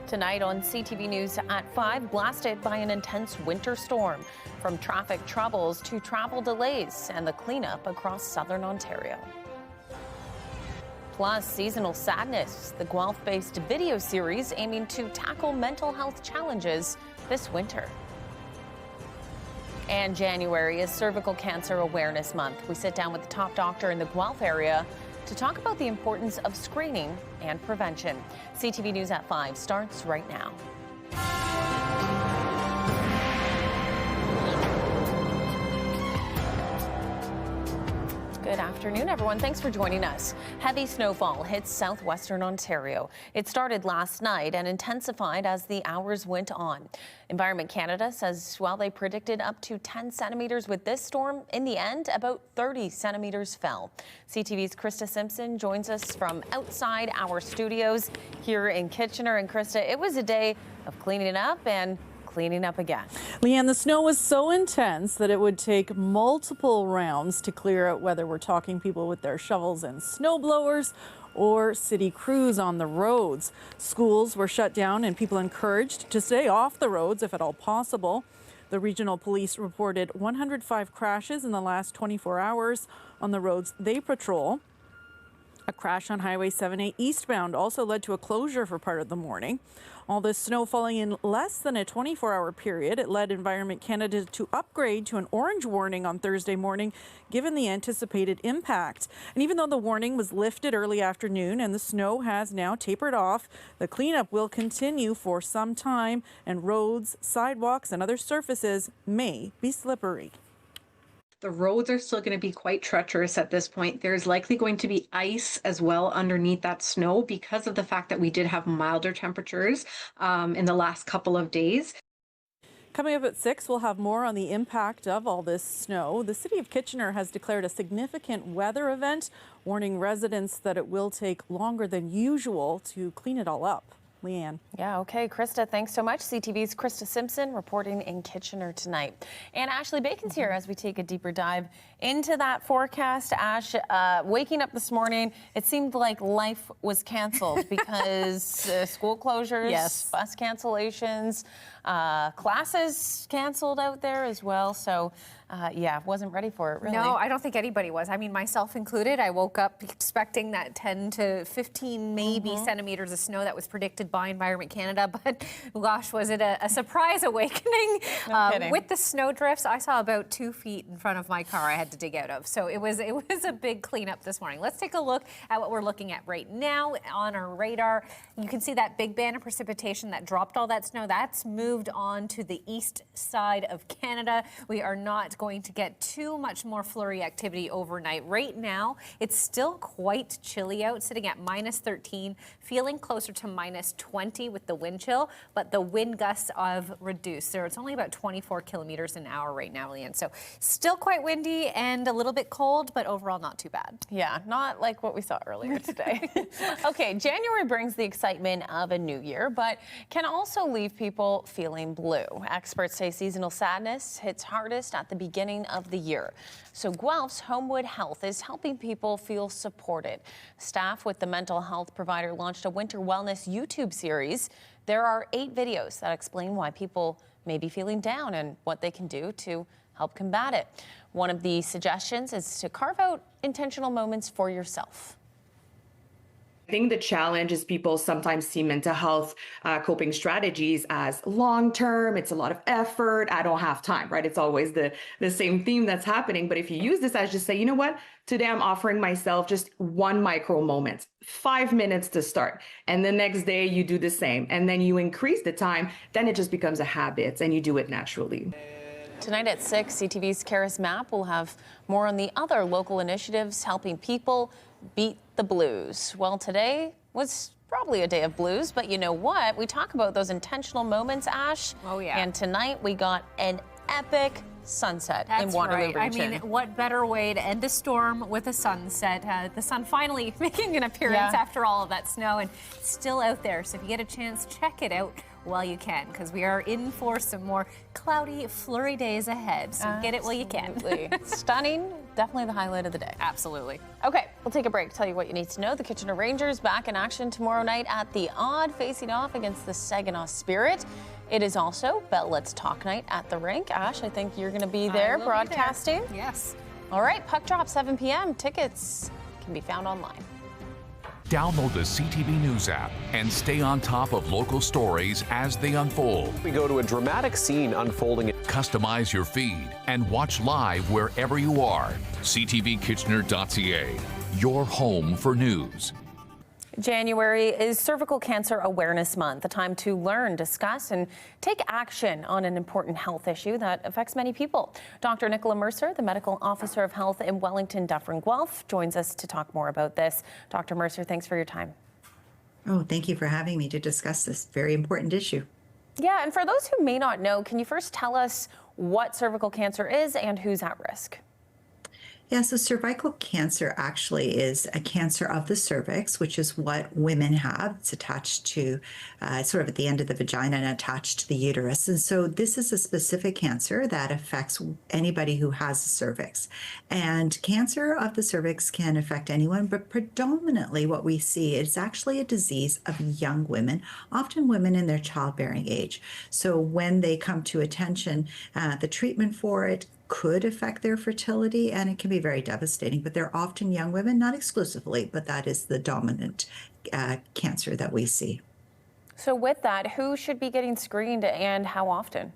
Tonight on CTV News at 5, blasted by an intense winter storm. From traffic troubles to travel delays and the cleanup across southern Ontario. Plus, seasonal sadness, the Guelph-based video series aiming to tackle mental health challenges this winter. And January is Cervical Cancer Awareness Month. We sit down with the top doctor in the Guelph area to talk about the importance of screening and prevention. CTV News at 5 starts right now. Good afternoon, everyone. Thanks for joining us. Heavy snowfall hits southwestern Ontario. It started last night and intensified as the hours went on. Environment Canada says while they predicted up to 10 centimeters with this storm, in the end, about 30 centimeters fell. CTV's Krista Simpson joins us from outside our studios here in Kitchener. And Krista, it was a day of cleaning up and cleaning up again. Leanne, the snow was so intense that it would take multiple rounds to clear out, whether we're talking people with their shovels and snow blowers or city crews on the roads. Schools were shut down and people encouraged to stay off the roads if at all possible. The regional police reported 105 crashes in the last 24 hours on the roads they patrol. A crash on Highway 7A eastbound also led to a closure for part of the morning. All this snow falling in less than a 24-hour period, it led Environment Canada to upgrade to an orange warning on Thursday morning, given the anticipated impact. And even though the warning was lifted early afternoon and the snow has now tapered off, the cleanup will continue for some time, and roads, sidewalks, and other surfaces may be slippery. The roads are still going to be quite treacherous at this point. There's likely going to be ice as well underneath that snow because of the fact that we did have milder temperatures in the last couple of days. Coming up at 6, we'll have more on the impact of all this snow. The City of Kitchener has declared a significant weather event, warning residents that it will take longer than usual to clean it all up. Leanne. Yeah, okay. Krista, thanks so much. CTV's Krista Simpson reporting in Kitchener tonight. And Ashley Bacon's here as we take a deeper dive into that forecast. Ash, waking up this morning, it seemed like life was canceled because school closures, yes, bus cancellations, classes canceled out there as well. So, yeah, wasn't ready for it, really. No, I don't think anybody was. I mean, myself included. I woke up expecting that 10 to 15 maybe centimeters of snow that was predicted by Environment Canada, but gosh, was it a surprise awakening. With the snow drifts, I saw about 2 feet in front of my car I had to dig out of. So it was a big cleanup this morning. Let's take a look at what we're looking at right now on our radar. You can see that big band of precipitation that dropped all that snow. That's moved on to the east side of Canada. We are not going to get too much more flurry activity overnight. Right now, it's still quite chilly out, sitting at minus 13, feeling closer to minus 20 with the wind chill, but the wind gusts have reduced. So it's only about 24 kilometers an hour right now, Leanne. So still quite windy and a little bit cold, but overall not too bad. Yeah, not like what we saw earlier today. Okay, January brings the excitement of a new year, but can also leave people feeling blue. Experts say seasonal sadness hits hardest at the beginning of the year. So Guelph's Homewood Health is helping people feel supported. Staff with the mental health provider launched a winter wellness YouTube series. There are 8 videos that explain why people may be feeling down and what they can do to help combat it. One of the suggestions is to carve out intentional moments for yourself. I think the challenge is people sometimes see mental health coping strategies as long-term. It's a lot of effort. I don't have time, right? It's always the same theme that's happening. But if you use this as just say, you know what, today I'm offering myself just one micro moment, 5 minutes to start. And the next day you do the same. And then you increase the time, then it just becomes a habit and you do it naturally. Tonight at 6, CTV's Karis Mapp will have more on the other local initiatives helping people beat the blues. Well, today was probably a day of blues, but you know what? We talk about those intentional moments, Ash. Oh, yeah. And tonight we got an epic sunset in Waterloo Region. I mean, what better way to end a storm with a sunset? The sun finally making an appearance after all of that snow, and still out there. So if you get a chance, check it out. while you can, because we are in for some more cloudy, flurry days ahead. So get it while you can. Absolutely. Stunning. Definitely the highlight of the day. Absolutely. Okay, we'll take a break. Tell you what you need to know. The Kitchener Rangers back in action tomorrow night at the Odd, facing off against the Saginaw Spirit. It is also Bell Let's Talk night at the rink. Ash, I think you're going to be there broadcasting. Be there. Yes. All right, puck drop 7 p.m. Tickets can be found online. Download the CTV News app and stay on top of local stories as they unfold. We go to a dramatic scene unfolding. Customize your feed and watch live wherever you are. ctvkitchener.ca, your home for news. January is Cervical Cancer Awareness Month, a time to learn, discuss, and take action on an important health issue that affects many people. Dr. Nicola Mercer, the Medical Officer of Health in Wellington, Dufferin, Guelph, joins us to talk more about this. Dr. Mercer, thanks for your time. Oh, thank you for having me to discuss this very important issue. Yeah, and for those who may not know, can you first tell us what cervical cancer is and who's at risk? Yeah, so cervical cancer actually is a cancer of the cervix, which is what women have. It's attached to sort of at the end of the vagina and attached to the uterus. And so this is a specific cancer that affects anybody who has a cervix. And cancer of the cervix can affect anyone, but predominantly what we see is actually a disease of young women, often women in their childbearing age. So when they come to attention, the treatment for it could affect their fertility, and it can be very devastating, but they're often young women, not exclusively, but that is the dominant cancer that we see. So with that, who should be getting screened and how often?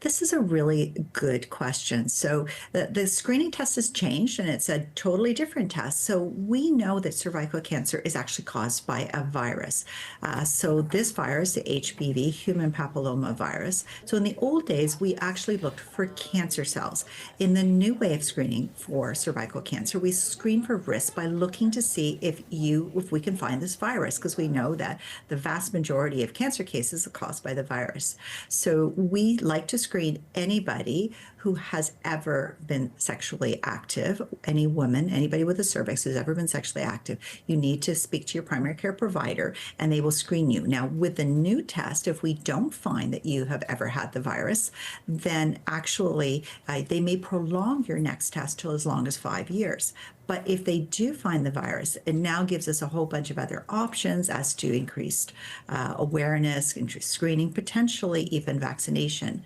This is a really good question. So the screening test has changed and it's a totally different test. So we know that cervical cancer is actually caused by a virus. So this virus, the HPV, human papilloma virus. So in the old days, we actually looked for cancer cells. In the new way of screening for cervical cancer, we screen for risk by looking to see if we can find this virus, because we know that the vast majority of cancer cases are caused by the virus. So we like to screen anybody who has ever been sexually active, any woman, anybody with a cervix who's ever been sexually active. You need to speak to your primary care provider and they will screen you. Now, with the new test, if we don't find that you have ever had the virus, then actually they may prolong your next test till as long as 5 years. But if they do find the virus, it now gives us a whole bunch of other options as to increased awareness, increased screening, potentially even vaccination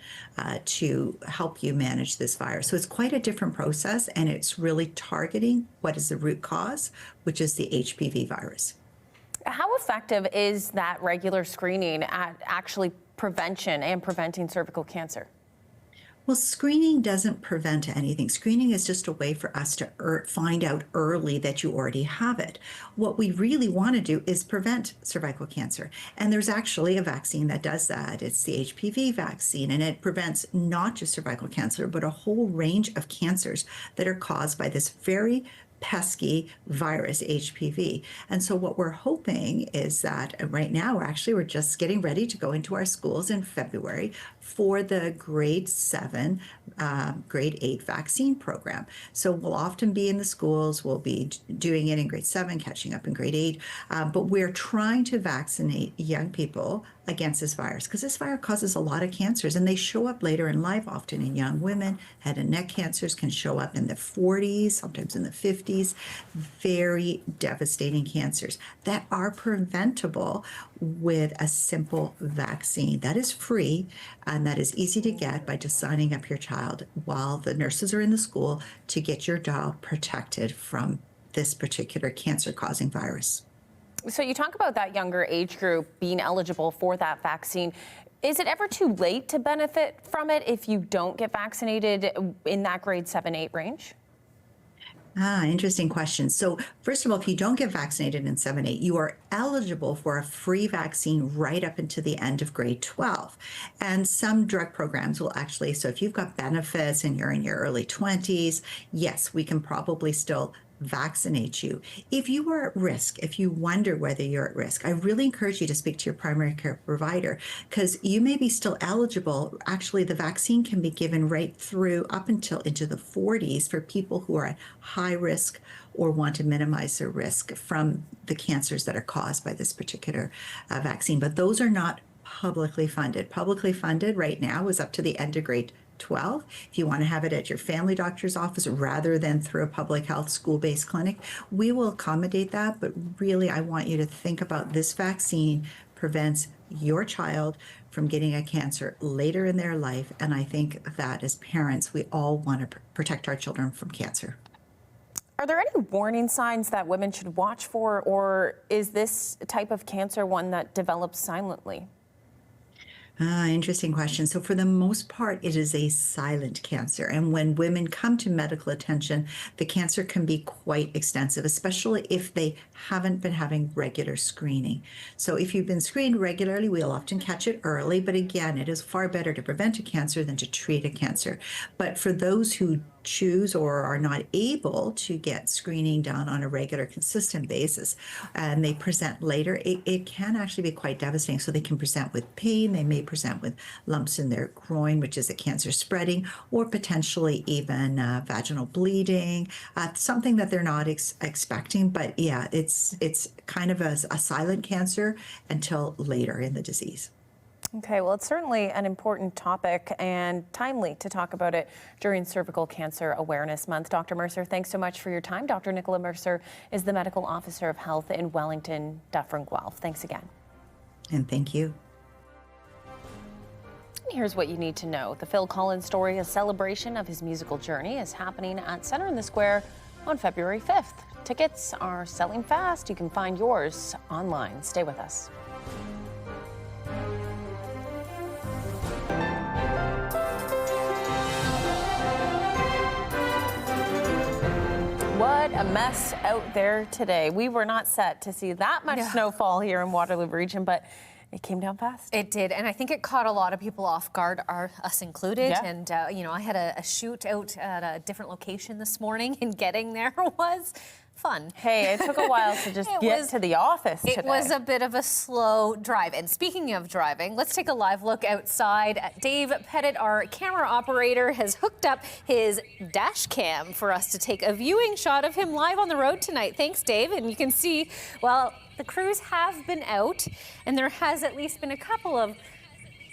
to help you manage this virus. So it's quite a different process, and it's really targeting what is the root cause, which is the HPV virus. How effective is that regular screening at actually prevention and preventing cervical cancer? Well, screening doesn't prevent anything. Screening is just a way for us to find out early that you already have it. What we really want to do is prevent cervical cancer. And there's actually a vaccine that does that. It's the HPV vaccine, and it prevents not just cervical cancer, but a whole range of cancers that are caused by this very pesky virus, HPV. And so what we're hoping is that right now we're just getting ready to go into our schools in February for the grade 7, grade 8 vaccine program. So we'll often be in the schools, we'll be doing it in grade 7, catching up in grade 8, but we're trying to vaccinate young people against this virus, because this virus causes a lot of cancers and they show up later in life, often in young women. Head and neck cancers can show up in the 40s, sometimes in the 50s. Very devastating cancers that are preventable with a simple vaccine that is free and that is easy to get by just signing up your child while the nurses are in the school to get your child protected from this particular cancer-causing virus. So you talk about that younger age group being eligible for that vaccine. Is it ever too late to benefit from it if you don't get vaccinated in that grade 7-8 range? Interesting question. So first of all, if you don't get vaccinated in 7-8, you are eligible for a free vaccine right up into the end of grade 12. And some drug programs will actually, so if you've got benefits and you're in your early 20s, yes, we can probably still vaccinate you. If you are at risk, if you wonder whether you're at risk, I really encourage you to speak to your primary care provider, because you may be still eligible. Actually, the vaccine can be given right through up until into the 40s for people who are at high risk or want to minimize their risk from the cancers that are caused by this particular vaccine. But those are not publicly funded. Publicly funded right now is up to the end of grade 12. If you want to have it at your family doctor's office rather than through a public health school-based clinic, we will accommodate that. But really, I want you to think about this vaccine prevents your child from getting a cancer later in their life. And I think that as parents, we all want to protect our children from cancer. Are there any warning signs that women should watch for, or is this type of cancer one that develops silently? Interesting question. So for the most part, it is a silent cancer. And when women come to medical attention, the cancer can be quite extensive, especially if they haven't been having regular screening. So if you've been screened regularly, we'll often catch it early. But again, it is far better to prevent a cancer than to treat a cancer. But for those who choose or are not able to get screening done on a regular, consistent basis, and they present later, it can actually be quite devastating. So they can present with pain, they may present with lumps in their groin, which is a cancer spreading, or potentially even vaginal bleeding, something that they're not expecting. But yeah, it's kind of a silent cancer until later in the disease. Okay, well, it's certainly an important topic and timely to talk about it during Cervical Cancer Awareness Month. Dr. Mercer, thanks so much for your time. Dr. Nicola Mercer is the Medical Officer of Health in Wellington, Dufferin, Guelph. Thanks again. And thank you. And here's what you need to know. The Phil Collins story, a celebration of his musical journey, is happening at Centre in the Square on February 5th. Tickets are selling fast. You can find yours online. Stay with us. What a mess out there today. We were not set to see that much snowfall here in Waterloo Region, but it came down fast. It did, and I think it caught a lot of people off guard, us included. Yeah. And I had a shoot out at a different location this morning, and getting there was fun. Hey, it took a while to just get to the office today. It was a bit of a slow drive. And speaking of driving, let's take a live look outside. Dave Pettit, our camera operator, has hooked up his dash cam for us to take a viewing shot of him live on the road tonight. Thanks, Dave. And you can see, well, the crews have been out, and there has at least been a couple of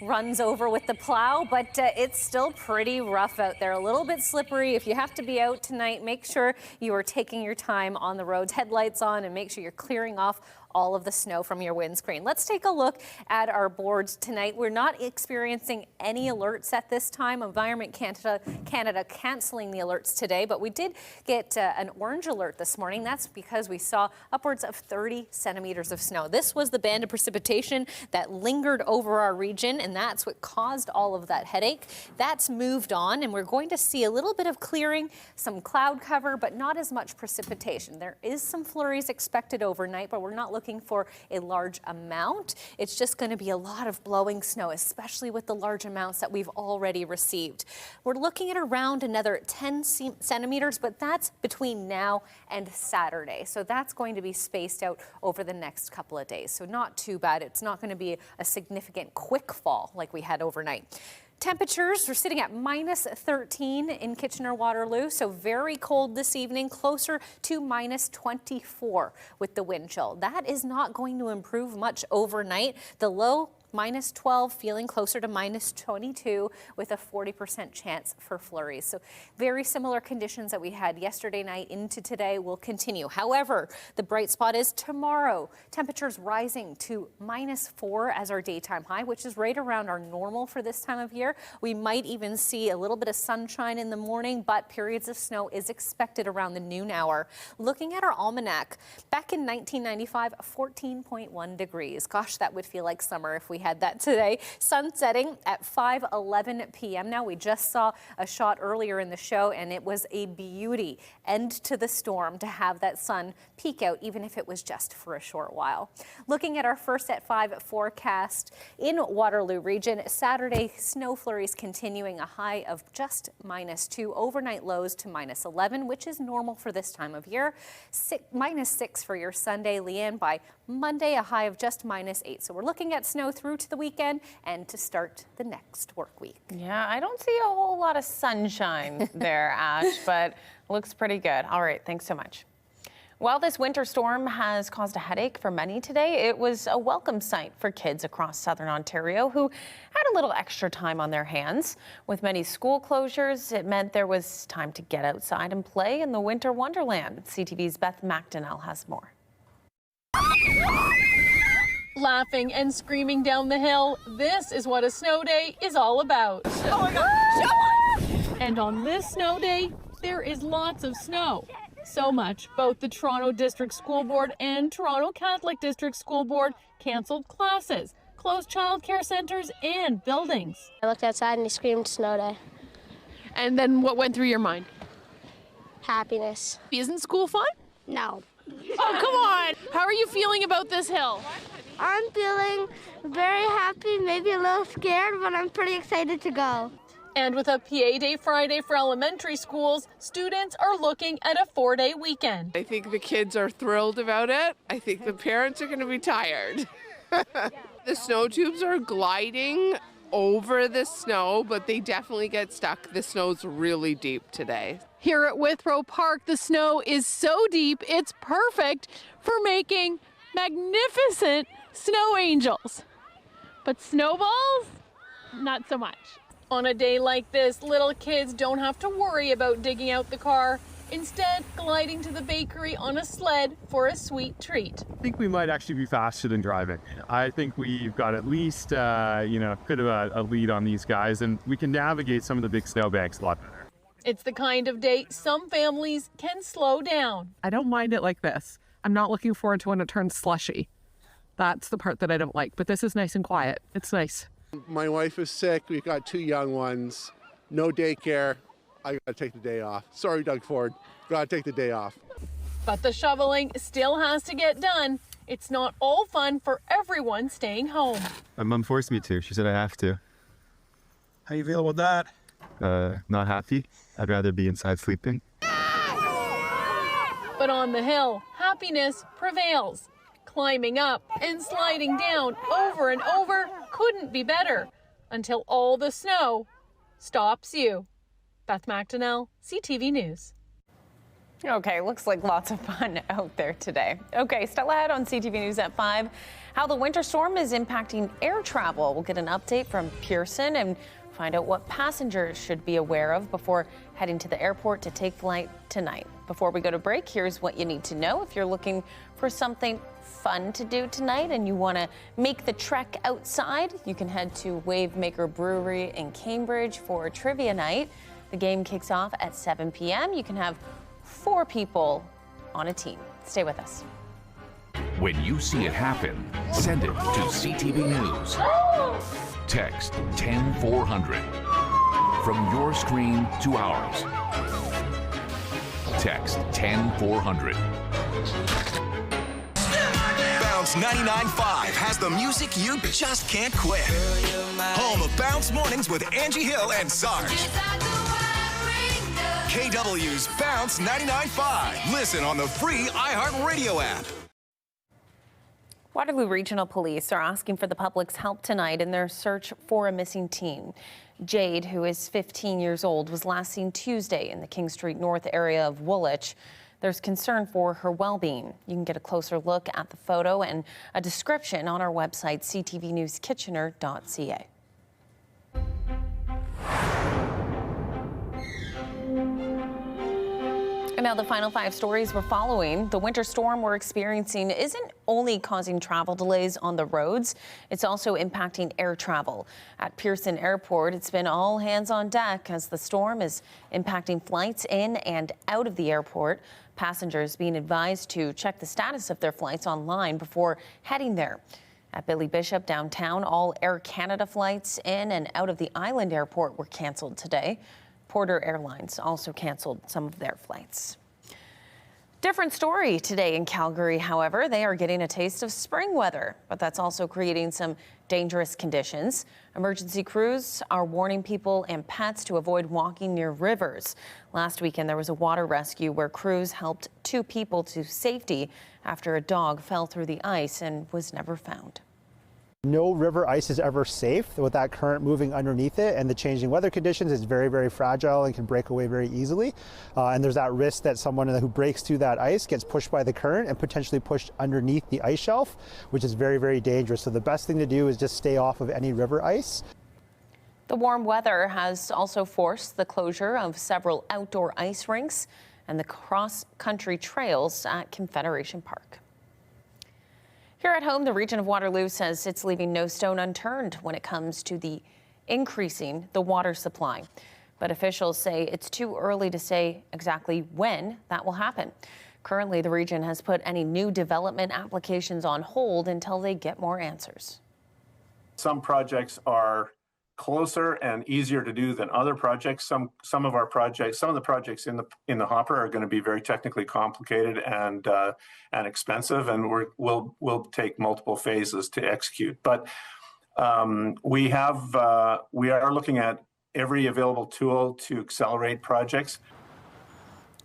runs over with the plow, but it's still pretty rough out there, a little bit slippery. If you have to be out tonight, make sure you are taking your time on the roads, headlights on, and make sure you're clearing off all of the snow from your windscreen. Let's take a look at our boards tonight. We're not experiencing any alerts at this time. Environment Canada canceling the alerts today, but we did get an orange alert this morning. That's because we saw upwards of 30 centimeters of snow. This was the band of precipitation that lingered over our region, and that's what caused all of that headache. That's moved on, and we're going to see a little bit of clearing, some cloud cover, but not as much precipitation. There is some flurries expected overnight, but we're not looking for a large amount. It's just going to be a lot of blowing snow, especially with the large amounts that we've already received. We're looking at around another 10 centimeters, but that's between now and Saturday. So that's going to be spaced out over the next couple of days. So not too bad. It's not going to be a significant quick fall like we had overnight. Temperatures are sitting at minus 13 in Kitchener, Waterloo, so very cold this evening, closer to minus 24 with the wind chill. That is not going to improve much overnight. The low minus 12, feeling closer to minus 22 with a 40% chance for flurries. So very similar conditions that we had yesterday night into today will continue. However, the bright spot is tomorrow. Temperatures rising to minus 4 as our daytime high, which is right around our normal for this time of year. We might even see a little bit of sunshine in the morning, but periods of snow is expected around the noon hour. Looking at our almanac, back in 1995, 14.1 degrees. Gosh, that would feel like summer if we had that today. Sun setting at 5:11 p.m. Now, we just saw a shot earlier in the show, and it was a beauty end to the storm to have that sun peek out, even if it was just for a short while. Looking at our first at 5 forecast in Waterloo Region, Saturday snow flurries continuing, a high of just minus 2, overnight lows to minus 11, which is normal for this time of year. Minus 6 for your Sunday. Leanne, by Monday, a high of just minus 8. So we're looking at snow through to the weekend and to start the next work week. Yeah, I don't see a whole lot of sunshine there, Ash, but looks pretty good. All right, thanks so much. While this winter storm has caused a headache for many today, it was a welcome sight for kids across southern Ontario who had a little extra time on their hands. With many school closures, it meant there was time to get outside and play in the winter wonderland. CTV's Beth McDonnell has more. Laughing and screaming down the hill, this is what a snow day is all about. Oh my gosh! And on this snow day, there is lots of snow. So much, both the Toronto District School Board and Toronto Catholic District School Board canceled classes, closed childcare centers and buildings. I looked outside and he screamed snow day. And then what went through your mind? Happiness. Isn't school fun? No. Oh, come on. How are you feeling about this hill? I'm feeling very happy, maybe a little scared, but I'm pretty excited to go. And with a PA Day Friday for elementary schools, students are looking at a 4-day weekend. I think the kids are thrilled about it. I think the parents are going to be tired. The snow tubes are gliding over the snow, but they definitely get stuck. The snow's really deep today. Here at Withrow Park, the snow is so deep, it's perfect for making magnificent snow angels. But snowballs, not so much. On a day like this, little kids don't have to worry about digging out the car, instead gliding to the bakery on a sled for a sweet treat. I think we might actually be faster than driving. I think we've got at least, bit of a lead on these guys, and we can navigate some of the big snowbanks a lot better. It's the kind of day some families can slow down. I don't mind it like this. I'm not looking forward to when it turns slushy. That's the part that I don't like, but this is nice and quiet. It's nice. My wife is sick. We've got 2 young ones. No daycare. I gotta take the day off. Sorry, Doug Ford. Gotta take the day off. But the shoveling still has to get done. It's not all fun for everyone staying home. My mom forced me to. She said I have to. How you feel about that? Not happy. I'd rather be inside sleeping. But on the hill, happiness prevails. Climbing up and sliding down over and over couldn't be better until all the snow stops you. Beth McDonnell, CTV News. Okay, looks like lots of fun out there today. Okay, still ahead on CTV News at 5, how the winter storm is impacting air travel. We'll get an update from Pearson and find out what passengers should be aware of before heading to the airport to take flight tonight. Before we go to break, here's what you need to know if you're looking for something fun to do tonight and you want to make the trek outside. You can head to Wavemaker Brewery in Cambridge for trivia night. The game kicks off at 7 p.m. You can have 4 people on a team. Stay with us. When you see it happen, send it to CTV News. Text 10400. From your screen to ours. Text 10400. Bounce 99.5 has the music you just can't quit. Home of Bounce Mornings with Angie Hill and Sarge. KW's Bounce 99.5. Listen on the free iHeartRadio app. Waterloo Regional Police are asking for the public's help tonight in their search for a missing teen. Jade, who is 15 years old, was last seen Tuesday in the King Street North area of Woolwich. There's concern for her well-being. You can get a closer look at the photo and a description on our website, ctvnewskitchener.ca. And now the final 5 stories we're following. The winter storm we're experiencing isn't only causing travel delays on the roads, it's also impacting air travel. At Pearson Airport, it's been all hands on deck as the storm is impacting flights in and out of the airport. Passengers being advised to check the status of their flights online before heading there. At Billy Bishop downtown, all Air Canada flights in and out of the Island Airport were canceled today. Porter Airlines also canceled some of their flights. Different story today in Calgary, however. They are getting a taste of spring weather, but that's also creating some dangerous conditions. Emergency crews are warning people and pets to avoid walking near rivers. Last weekend, there was a water rescue where crews helped 2 people to safety after a dog fell through the ice and was never found. No river ice is ever safe with that current moving underneath it, and the changing weather conditions is very, very fragile and can break away very easily. And there's that risk that someone who breaks through that ice gets pushed by the current and potentially pushed underneath the ice shelf, which is very, very dangerous. So the best thing to do is just stay off of any river ice. The warm weather has also forced the closure of several outdoor ice rinks and the cross-country trails at Confederation Park. Here at home, the region of Waterloo says it's leaving no stone unturned when it comes to increasing the water supply. But officials say it's too early to say exactly when that will happen. Currently, the region has put any new development applications on hold until they get more answers. Some projects are closer and easier to do than other projects. Some of the projects in the hopper are going to be very technically complicated and expensive, and we'll take multiple phases to execute. But we are looking at every available tool to accelerate projects.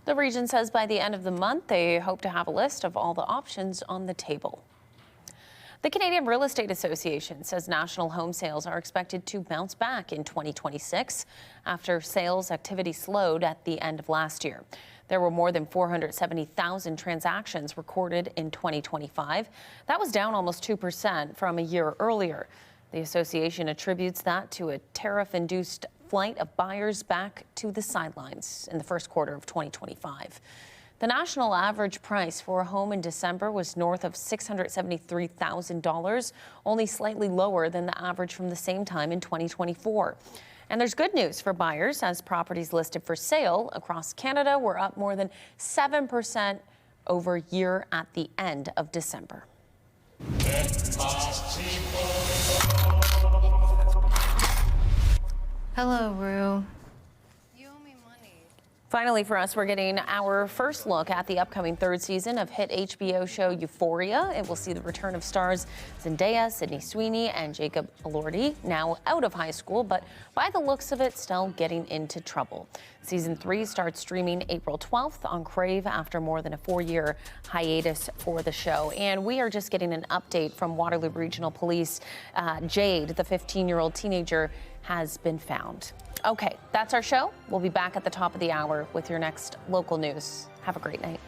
The region says by the end of the month, they hope to have a list of all the options on the table. The Canadian Real Estate Association says national home sales are expected to bounce back in 2026 after sales activity slowed at the end of last year. There were more than 470,000 transactions recorded in 2025. That was down almost 2% from a year earlier. The association attributes that to a tariff-induced flight of buyers back to the sidelines in the first quarter of 2025. The national average price for a home in December was north of $673,000, only slightly lower than the average from the same time in 2024. And there's good news for buyers, as properties listed for sale across Canada were up more than 7% over year at the end of December. Hello, Rue. Finally, for us, we're getting our first look at the upcoming third season of hit HBO show Euphoria. It will see the return of stars Zendaya, Sydney Sweeney, and Jacob Elordi, now out of high school, but by the looks of it, still getting into trouble. Season 3 starts streaming April 12th on Crave after more than a 4-year hiatus for the show. And we are just getting an update from Waterloo Regional Police. Jade, the 15-year-old teenager, has been found. Okay, that's our show. We'll be back at the top of the hour with your next local news. Have a great night.